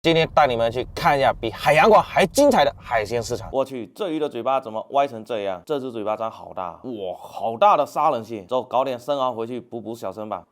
今天带你们去看一下比海洋馆还精彩的海鲜市场。我去，这鱼的嘴巴怎么歪成这样？这只嘴巴张好大，哇，好大的杀人蟹！走，搞点生蚝回去补补小身吧。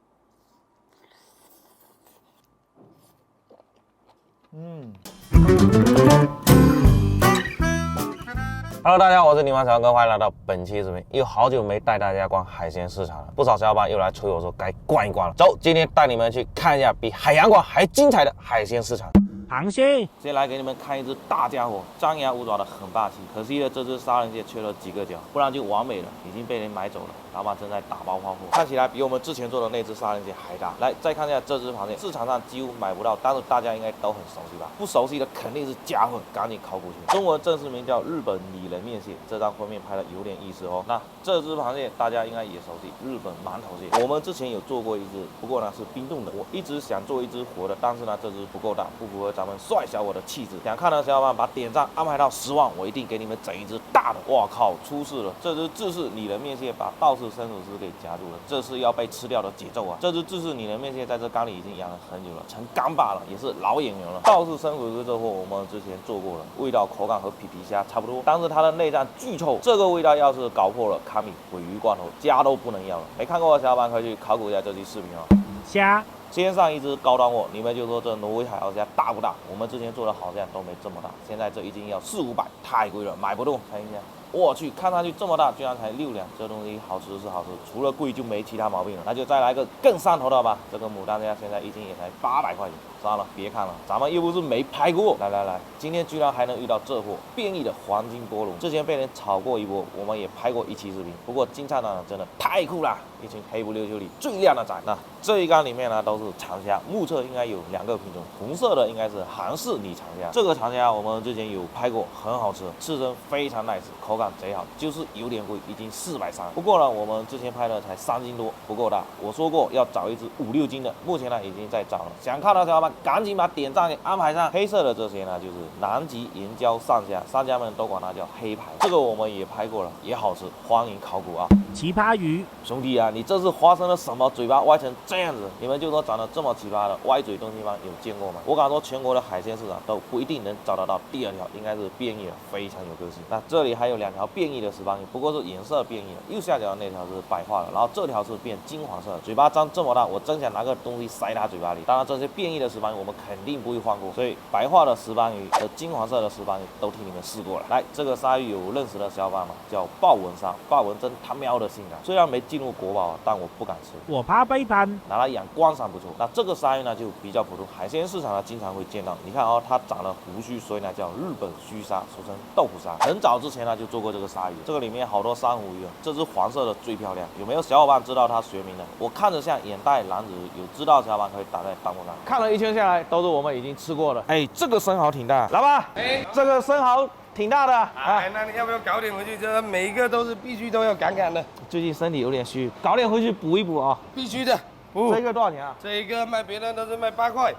Hello， 大家好，我是你们小哥，欢迎来到本期视频。又好久没带大家逛海鲜市场了，不少小伙伴又来催我说该逛一逛了。走，今天带你们去看一下比海洋馆还精彩的海鲜市场。螃蟹，先来给你们看一只大家伙，张牙舞爪的很霸气。可惜的这只杀人蟹缺了几个角，不然就完美了，已经被人买走了。老板正在打包换货，看起来比我们之前做的那只杀人蟹还大。来，再看一下这只螃蟹，市场上几乎买不到，但是大家应该都很熟悉吧？不熟悉的肯定是家伙，赶紧考古去。中文正式名叫日本拟人面蟹，这张封面拍的有点意思哦。那这只螃蟹大家应该也熟悉，日本馒头蟹。我们之前有做过一只，不过呢是冰冻的。我一直想做一只活的，但是呢这只不够大，不符合咱们帅小伙的气质。想看的小伙伴把点赞安排到10万，我一定给你们整一只大的。哇靠，出事了！这只自式拟人面蟹把道士生乳师给夹住了，这是要被吃掉的节奏啊！这只自式拟人面蟹在这缸里已经养了很久了，成干巴了，也是老演员了。道士生乳师这货我们之前做过了，味道口感和皮皮虾差不多，但是它的内脏巨臭，这个味道要是搞破了，卡米毁鱼罐头家都不能要了。没看过的小伙伴可以去考古一下这期视频哦。虾，先上一只高端货，你们就说这挪威海鳌虾大不大？我们之前做的好像都没这么大，现在这一斤要400-500，太贵了，买不动。看一下，我去，看上去这么大，居然才6两，这东西好吃是好吃，除了贵就没其他毛病了。那就再来个更上头的吧，这个牡丹虾现在一斤也才800块钱。算了，别看了，咱们又不是没拍过。来，今天居然还能遇到这货，变异的黄金波龙，之前被人炒过一波，我们也拍过一期视频。不过金灿烂的真的太酷了，一群黑不溜秋里最亮的仔。那这一缸里面呢都是长虾，目测应该有2个品种，红色的应该是韩式拟长虾。这个长虾我们之前有拍过，很好吃，刺身非常 nice， 口感贼好，就是有点贵，一斤430。不过呢，我们之前拍的才3斤多，不够大。我说过要找一只5-6斤的，目前呢已经在找了。想看的小伙伴赶紧把点赞给安排上。黑色的这些呢，就是南极岩礁上虾，商家们都管它叫黑排。这个我们也拍过了，也好吃，欢迎考古啊！奇葩鱼，兄弟啊，你这是发生了什么？嘴巴歪成这样子？你们就说长得这么奇葩的歪嘴东西方有见过吗？我敢说全国的海鲜市场都不一定能找得到第2条，应该是变异了，非常有个性。那这里还有2条变异的石斑鱼，不过是颜色变异了，右下角的那条是白化的，然后这条是变金黄色的，嘴巴张这么大，我真想拿个东西塞它嘴巴里。当然这些变异的石斑鱼我们肯定不会放过，所以白化的石斑鱼和金黄色的石斑鱼都替你们试过了。来，这个鲨鱼有认识的小伙伴吗？叫豹纹鲨，豹纹真他喵的性感，虽然没进入国宝，但我不敢吃，我怕背叛。拿来养观赏不错。那这个鲨鱼呢就比较普通，海鲜市场呢经常会见到。你看哦，它长了胡须，所以呢叫日本须鲨，俗称豆腐鲨。很早之前呢就做过这个鲨鱼，这个里面好多珊瑚鱼，这只黄色的最漂亮。有没有小伙伴知道它学名的？我看着像眼袋蓝子，有知道的小伙伴可以打在弹幕上。看了一圈下来，都是我们已经吃过的。哎，这个生蚝挺大，老板，这个生蚝挺大的啊。那你要不要搞点回去？这每一个都是必须都要赶赶的。最近身体有点虚，搞点回去补一补啊。必须的。这个多少钱啊？这一个卖别人都是卖8块，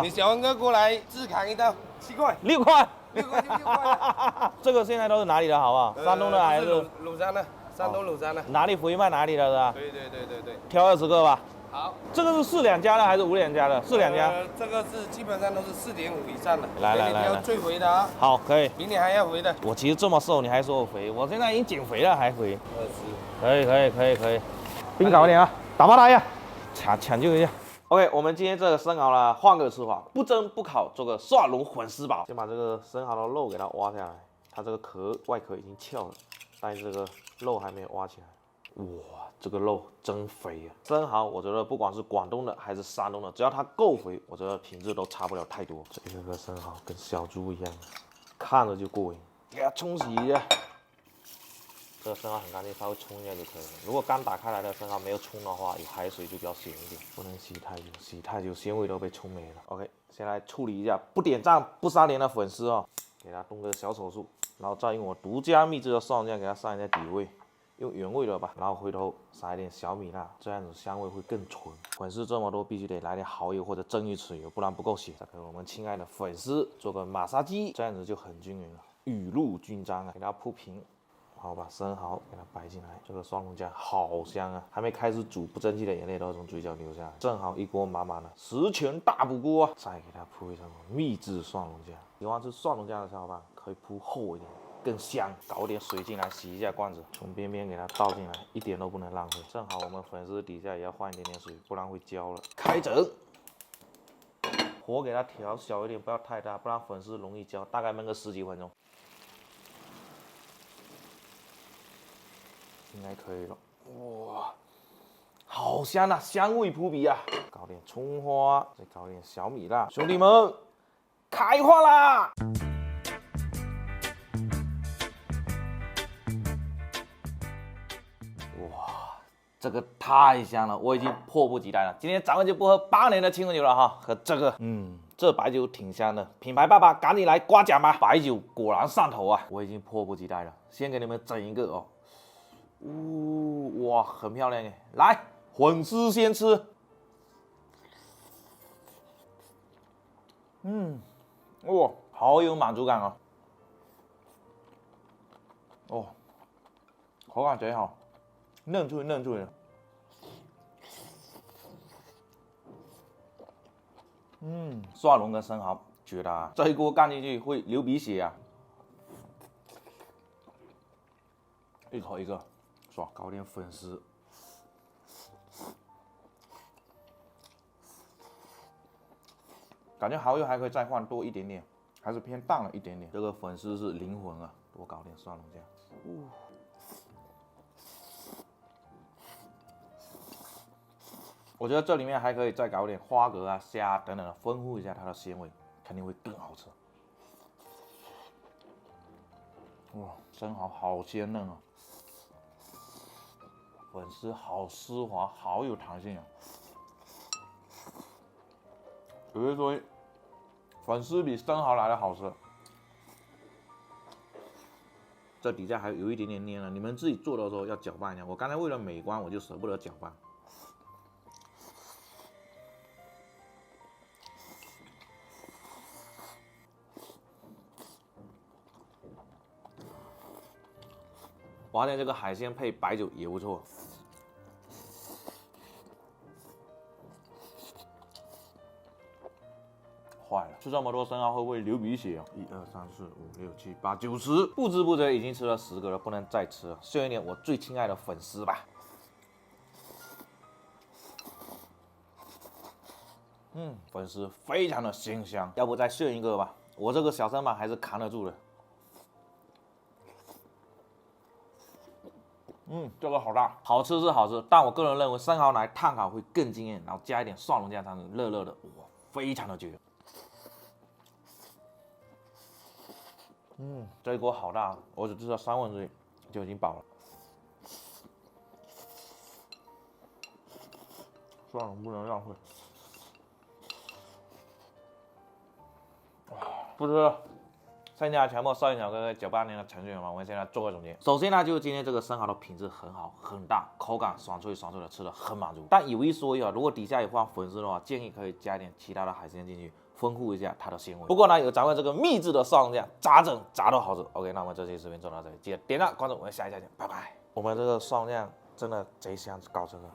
你小文哥过来自砍一刀7块，6块，6块就6块。这个现在都是哪里的好不好？山东的还是鲁山的？山东鲁山的。哪里回卖哪里的是吧？对。挑20个吧。好，这个是4两加的还是5两加的？4两加。这个是基本上都是4.5以上的。来，要最肥的啊。好，可以。明年还要肥的。我其实这么瘦，你还说我肥？我现在已经减肥了还肥。20。可以。冰搞一点啊，打发他一下，抢救一下。OK， 我们今天这个生蚝呢，换个吃法，不蒸不烤，做个蒜蓉混丝煲。先把这个生蚝的肉给它挖下来，它这个外壳已经翘了，但是这个肉还没有挖起来。哇，这个肉真肥啊！生蚝我觉得不管是广东的还是山东的，只要它够肥，我觉得品质都差不了太多。这一个生蚝跟小猪一样，看着就过瘾。给它冲洗一下。这个生蚝很干净，稍微冲一下就可以了。如果刚打开来的生蚝没有冲的话，有海水就比较咸一点，不能洗太久，洗太久鲜味都被冲没了。OK， 先来处理一下不点赞不撒连的粉丝哦，给它动个小手术，然后再用我独家秘制的蒜酱给它上一下底味，用原味的吧，然后回头撒一点小米辣，这样子香味会更纯。粉丝这么多，必须得来点蚝油或者蒸鱼豉油，不然不够咸。再给我们亲爱的粉丝做个马杀鸡，这样子就很均匀了，雨露均沾啊，给它铺平。好，把生蚝给它摆进来，这个蒜蓉酱好香啊！还没开始煮，不争气的眼泪都要从嘴角流下来。正好一锅满满的十全大补锅啊！再给它铺一层秘制蒜蓉酱。喜欢吃蒜蓉酱的小伙伴可以铺厚一点，更香。搞点水进来洗一下罐子，从边边给它倒进来，一点都不能浪费。正好我们粉丝底下也要换一点点水，不然会焦了。开整。火给它调小一点，不要太大，不然粉丝容易焦。大概焖个10几分钟。应该可以了，哇，好香啊，香味扑鼻啊！搞点葱花，再搞点小米辣，兄弟们，开饭啦！哇，这个太香了，我已经迫不及待了。今天咱们就不喝8年的清红酒了哈，喝这个，这白酒挺香的，品牌爸爸赶紧来刮奖吧！白酒果然上头啊，我已经迫不及待了。先给你们整一个哦。哇，很漂亮哎！来，粉丝先吃。哇，好有满足感啊！哦，口感贼好，嫩脆嫩脆的。蒜蓉跟生蚝绝了啊！这一锅干进去会流鼻血啊！一口一个。搞点粉丝，感觉蚝油还可以再放多一点点，还是偏淡了一点点。这个粉丝是灵魂啊，多搞点蒜蓉酱。我觉得这里面还可以再搞点花蛤啊、虾等等的，丰富一下它的鲜味，肯定会更好吃。哇，生蚝好鲜嫩啊！粉丝好丝滑，好有弹性啊！有人说粉丝比生蚝来的好吃。这底下还有一点点黏了，你们自己做的时候要搅拌一下。我刚才为了美观，我就舍不得搅拌。发现这个海鲜配白酒也不错。坏了，吃这么多生蚝会不会流鼻血啊？1、2、3、4、5、6、7、8、9、10，不知不觉已经吃了10个了，不能再吃了。炫一点我最亲爱的粉丝吧。粉丝非常的鲜香，要不再炫一个吧？我这个小身板还是扛得住的。这个好大，好吃是好吃，但我个人认为生蚝拿来烫烤会更惊艳，然后加一点蒜蓉酱，它是热热的，哇，非常的绝。这一锅好大，我只吃了1/3就已经饱了。蒜蓉不能浪费。不吃了。剩下全部摄影小哥哥98年的程序员们，我们现在做个总结。首先呢，就是今天这个生蚝的品质很好，很大，口感爽脆爽脆的，吃的很满足。但有一说一啊，如果底下有放粉丝的话，建议可以加一点其他的海鲜进去，丰富一下它的鲜味。不过呢，有咱们这个秘制的蒜蓉酱，咋整咋都好吃。OK， 那我们这期视频做到这里，记得点赞关注，我们下一期见，拜拜。我们这个蒜蓉酱真的贼香，搞这个。